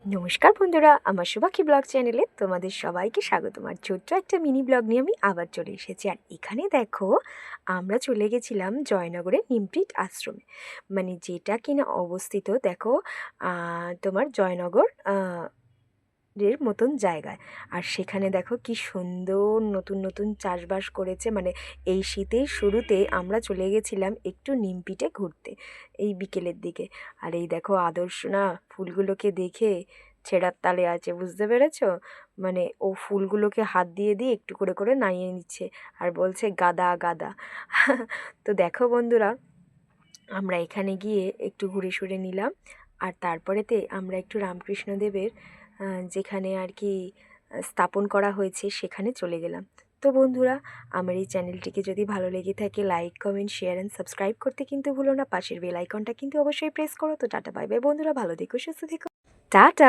নমস্কার বন্ধুরা, আমার সুবাকি ব্লগ চ্যানেলে তোমাদের সবাইকে স্বাগত। আর ছোট্ট একটা মিনি ব্লগ নিয়ে আমি আবার চলে এসেছি। আর এখানে দেখো, আমরা চলে গেছিলাম জয়নগরের নিমপিট আশ্রমে, মানে যেটা কিনা অবস্থিত দেখো তোমার জয়নগর এর মতন জায়গায়। আর সেখানে দেখো কি সুন্দর নতুন নতুন চাষবাস করেছে। মানে এই শীতের শুরুতে আমরা চলে গেছিলাম একটু নিমপিটে ঘুরতে এই বিকেলের দিকে। আর এই দেখো আদর্শ না ফুলগুলোকে দেখে ছেঁড়ার তালে আছে, বুঝতে পেরেছো? মানে ও ফুলগুলোকে হাত দিয়ে দিয়ে একটু করে করে নাইয়ে নিচ্ছে আর বলছে গাদা গাদা। তো দেখো বন্ধুরা, আমরা এখানে গিয়ে একটু ঘুরে সুরে নিলাম। আর তারপরেতে আমরা একটু রামকৃষ্ণদেবের যেখানে আর কি স্থাপন করা হয়েছে সেখানে চলে গেলাম। তো বন্ধুরা, আমার এই চ্যানেলটিকে যদি ভালো লেগে থাকে like comment share and subscribe করতে কিন্তু ভুলো না। পাশের বেল আইকনটা কিন্তু অবশ্যই প্রেস করো। তো টাটা বাই বাই বন্ধুরা, ভালো থেকো সুস্থ থেকো, টাটা।